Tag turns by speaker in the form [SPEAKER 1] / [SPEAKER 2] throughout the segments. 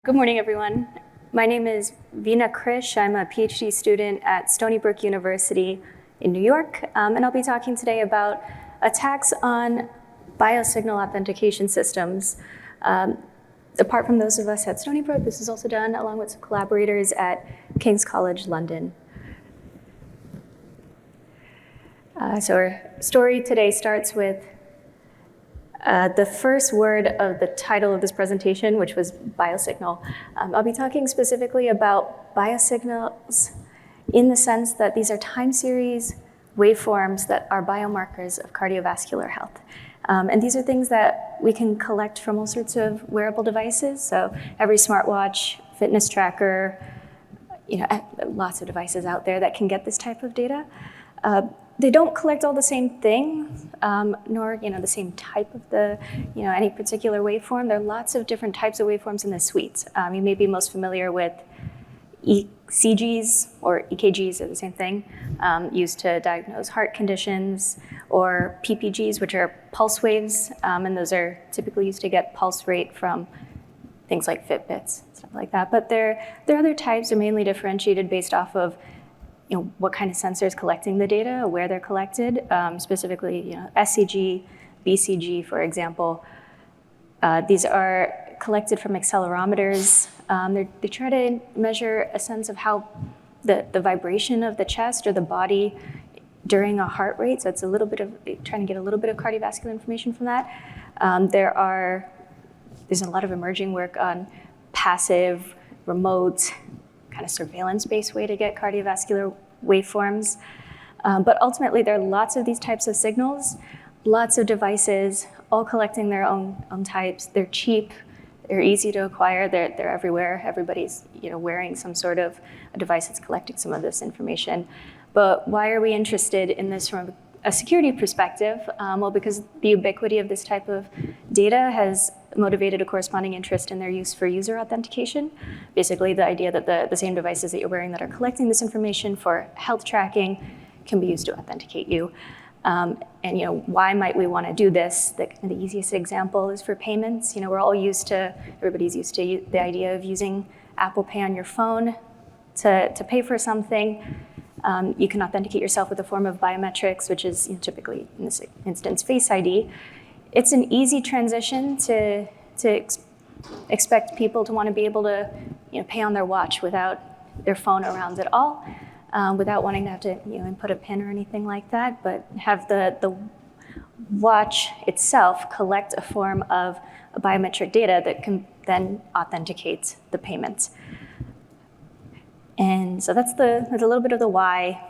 [SPEAKER 1] Good morning, everyone. My name is Veena Krish. I'm a PhD student at Stony Brook University in New York, and I'll be talking today about attacks on biosignal authentication systems. Apart from those of us at Stony Brook, this is also done along with some collaborators at King's College London. So our story today starts with the first word of the title of this presentation, which was biosignal. I'll be talking specifically about biosignals in the sense that these are time series waveforms that are biomarkers of cardiovascular health. And these are things that we can collect from all sorts of wearable devices. So every smartwatch, fitness tracker, lots of devices out there that can get this type of data. They don't collect all the same thing, nor the same type of any particular waveform. There are lots of different types of waveforms in the suite. You may be most familiar with ECGs or EKGs are the same thing, used to diagnose heart conditions, or PPGs, which are pulse waves, and those are typically used to get pulse rate from things like Fitbits, stuff like that. But there are other types that are mainly differentiated based off of what kind of sensor is collecting the data, where they're collected, specifically SCG, BCG, for example. These are collected from accelerometers. They try to measure a sense of how the vibration of the chest or the body during a heart rate. So it's a little bit of trying to get a little bit of cardiovascular information from that. There's a lot of emerging work on passive, remote, kind of surveillance-based way to get cardiovascular waveforms. But ultimately, there are lots of these types of signals, lots of devices, all collecting their own types. They're cheap, they're easy to acquire, they're everywhere. Everybody's wearing some sort of a device that's collecting some of this information. But why are we interested in this from a security perspective? Well, because the ubiquity of this type of data has motivated a corresponding interest in their use for user authentication. Basically, the idea that the same devices that you're wearing that are collecting this information for health tracking can be used to authenticate you. And why might we want to do this? The easiest example is for payments. Everybody's used to the idea of using Apple Pay on your phone to pay for something. You can authenticate yourself with a form of biometrics, which is typically, in this instance, Face ID. It's an easy transition to expect people to want to be able to pay on their watch without their phone around at all, without wanting to have to input a PIN or anything like that, but have the watch itself collect a form of biometric data that can then authenticate the payment. And so that's a little bit of the why.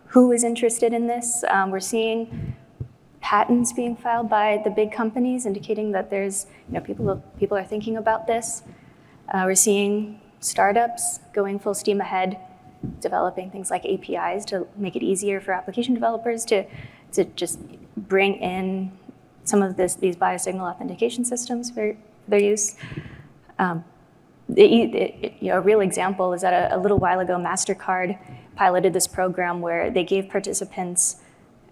[SPEAKER 1] Who is interested in this? We're seeing patents being filed by the big companies indicating that there's, people are thinking about this. We're seeing startups going full steam ahead, developing things like APIs to make it easier for application developers to just bring in some of these biosignal authentication systems for their use. A real example is that a little while ago, MasterCard piloted this program where they gave participants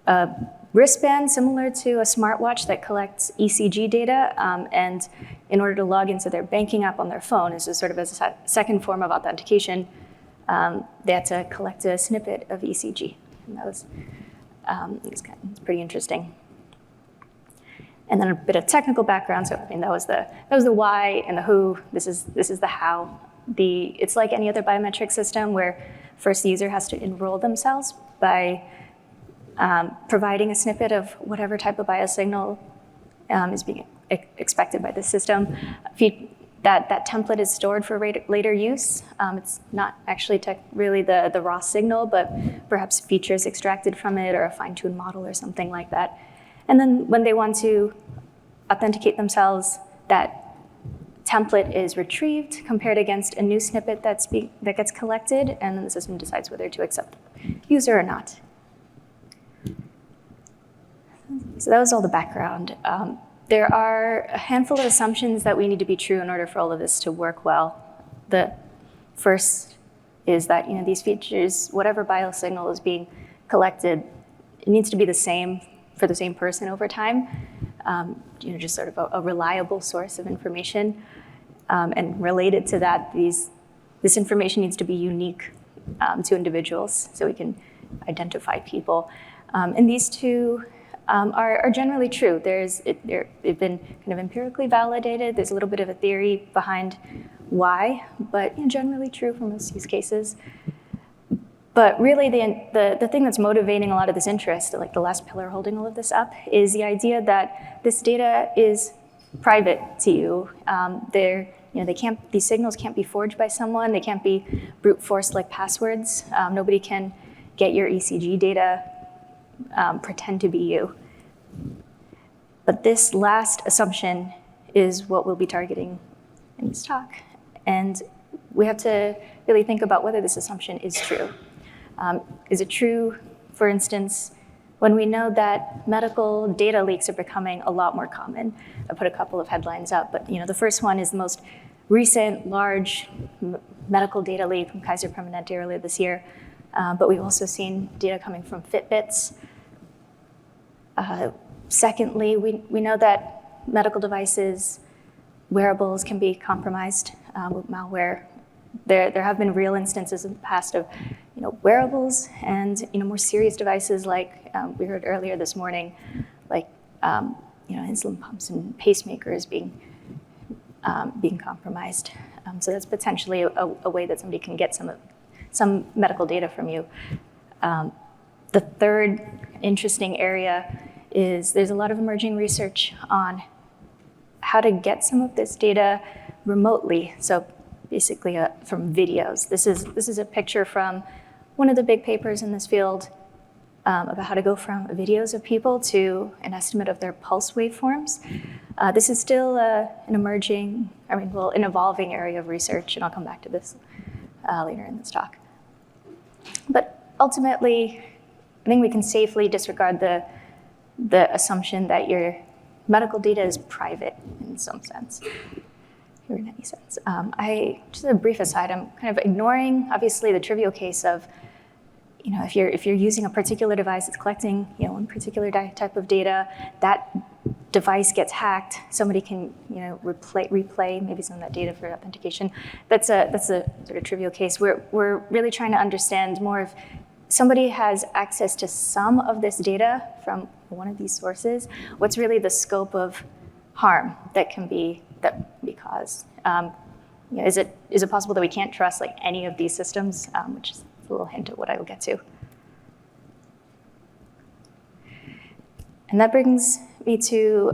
[SPEAKER 1] a wristband similar to a smartwatch that collects ECG data, and in order to log into their banking app on their phone, as a second form of authentication, they had to collect a snippet of ECG, and that was it's pretty interesting. And then a bit of technical background. So that was the why and the who. This is the how. It's like any other biometric system where first the user has to enroll themselves by providing a snippet of whatever type of biosignal is being expected by the system. That template is stored for later use. It's not actually really the raw signal, but perhaps features extracted from it or a fine-tuned model or something like that. And then when they want to authenticate themselves, that template is retrieved, compared against a new snippet that gets collected, and then the system decides whether to accept the user or not. So that was all the background. There are a handful of assumptions that we need to be true in order for all of this to work well. The first is that these features, whatever biosignal is being collected, it needs to be the same for the same person over time, just sort of a reliable source of information. And related to that, this information needs to be unique to individuals so we can identify people. And these two are generally true. They've been kind of empirically validated. There's a little bit of a theory behind why, but generally true for most use cases. But really, the thing that's motivating a lot of this interest, like the last pillar holding all of this up, is the idea that this data is private to you. These signals can't be forged by someone. They can't be brute forced like passwords. Nobody can get your ECG data, pretend to be you. But this last assumption is what we'll be targeting in this talk. And we have to really think about whether this assumption is true. Is it true, for instance, when we know that medical data leaks are becoming a lot more common? I put a couple of headlines up, but the first one is the most recent large medical data leak from Kaiser Permanente earlier this year. But we've also seen data coming from Fitbits. Secondly, we know that medical devices, wearables can be compromised with malware. There have been real instances in the past of wearables and more serious devices like we heard earlier this morning, like insulin pumps and pacemakers being compromised. So that's potentially a way that somebody can get some medical data from you. The third interesting area is there's a lot of emerging research on how to get some of this data remotely. So basically from videos. This is a picture from one of the big papers in this field about how to go from videos of people to an estimate of their pulse waveforms. This is still an evolving area of research, and I'll come back to this later in this talk. But ultimately, I think we can safely disregard the assumption that your medical data is private in some sense. Or in any sense. Just a brief aside, I'm kind of ignoring, obviously, the trivial case of, if you're using a particular device, it's collecting, one particular type of data, that device gets hacked, somebody can, replay maybe some of that data for authentication. That's a sort of trivial case. We're really trying to understand more if somebody has access to some of this data from one of these sources, what's really the scope of harm that can be caused? Is it possible that we can't trust any of these systems? Which is a little hint of what I will get to. And that brings me to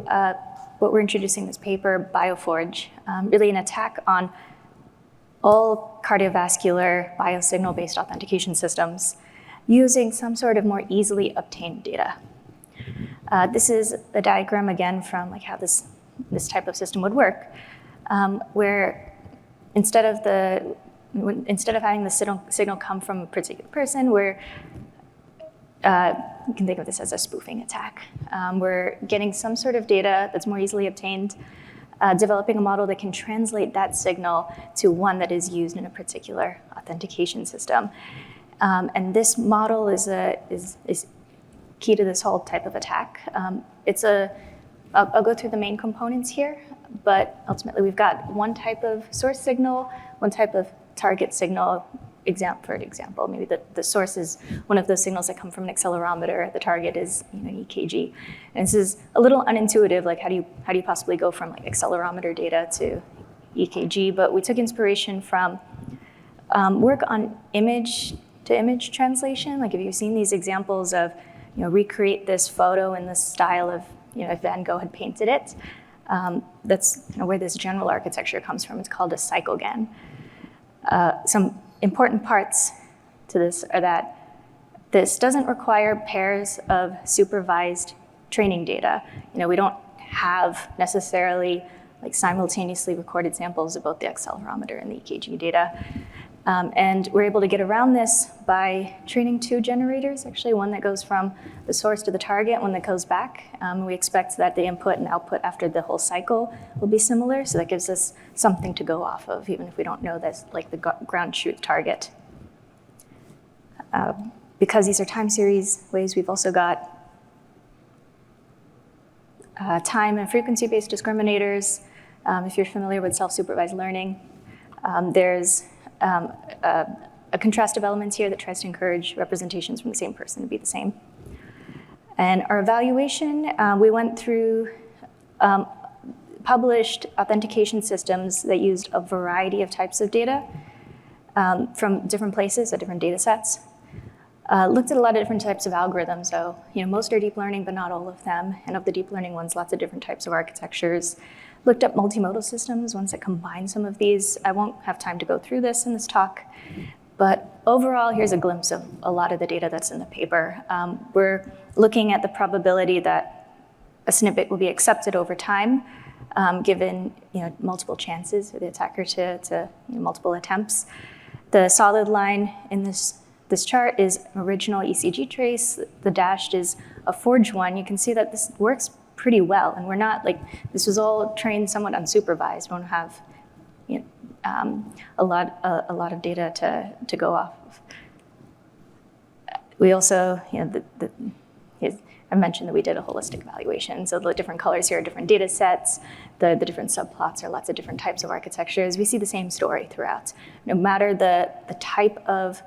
[SPEAKER 1] what we're introducing in this paper, BioForge, really an attack on all cardiovascular biosignal-based authentication systems using some sort of more easily obtained data. This is a diagram again from how this type of system would work, where instead of having the signal come from a particular person, you can think of this as a spoofing attack. We're getting some sort of data that's more easily obtained, developing a model that can translate that signal to one that is used in a particular authentication system. And this model is key to this whole type of attack. I'll go through the main components here, but ultimately we've got one type of source signal, one type of target signal. For example, maybe the source is one of those signals that come from an accelerometer. The target is EKG. And this is a little unintuitive, how do you possibly go from accelerometer data to EKG? But we took inspiration from work on image-to-image translation. If you've seen these examples of recreate this photo in the style of if Van Gogh had painted it. That's where this general architecture comes from. It's called a cyclogan. Some important parts to this are that this doesn't require pairs of supervised training data. We don't have necessarily simultaneously recorded samples of both the accelerometer and the EKG data. And we're able to get around this by training two generators, actually one that goes from the source to the target, one that goes back. We expect that the input and output after the whole cycle will be similar, so that gives us something to go off of, even if we don't know that's the ground truth target. Because these are time series waves, we've also got time and frequency-based discriminators. If you're familiar with self-supervised learning, there's a contrast of elements here that tries to encourage representations from the same person to be the same. And our evaluation, we went through published authentication systems that used a variety of types of data from different places at different data sets. Looked at a lot of different types of algorithms, so most are deep learning, but not all of them. And of the deep learning ones, lots of different types of architectures. Looked at multimodal systems, ones that combine some of these. I won't have time to go through this in this talk, but overall, here's a glimpse of a lot of the data that's in the paper. We're looking at the probability that a snippet will be accepted over time, given multiple chances for the attacker to multiple attempts. The solid line in this chart is original ECG trace. The dashed is a forged one. You can see that this works pretty well, and we're not this was all trained somewhat unsupervised. We don't have a lot of data to go off of. We also, I mentioned that we did a holistic evaluation. So the different colors here are different data sets. The different subplots are lots of different types of architectures. We see the same story throughout. No matter the type of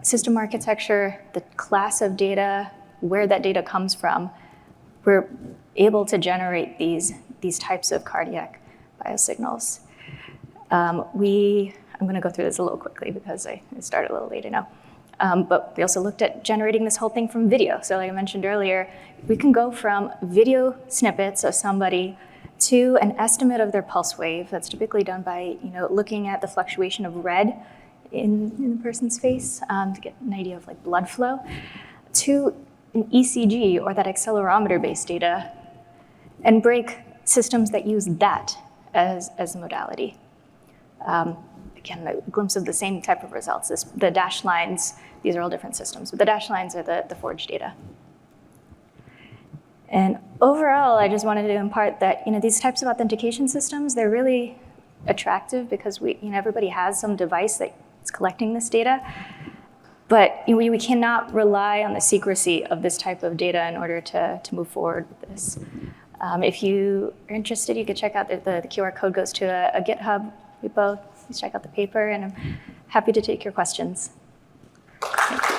[SPEAKER 1] system architecture, the class of data, where that data comes from, we're able to generate these types of cardiac biosignals. I'm going to go through this a little quickly because I started a little late, I know. But we also looked at generating this whole thing from video. So like I mentioned earlier, we can go from video snippets of somebody to an estimate of their pulse wave. That's typically done by looking at the fluctuation of red in the person's face to get an idea of blood flow, to an ECG or that accelerometer-based data, and break systems that use that as the modality. Again, a glimpse of the same type of results. The dashed lines, these are all different systems, but the dashed lines are the forged data. And overall, I just wanted to impart that these types of authentication systems, they're really attractive because everybody has some device that's collecting this data. But we cannot rely on the secrecy of this type of data in order to move forward with this. If you are interested, you could check out the QR code goes to a GitHub repo. Please check out the paper, and I'm happy to take your questions. Thanks.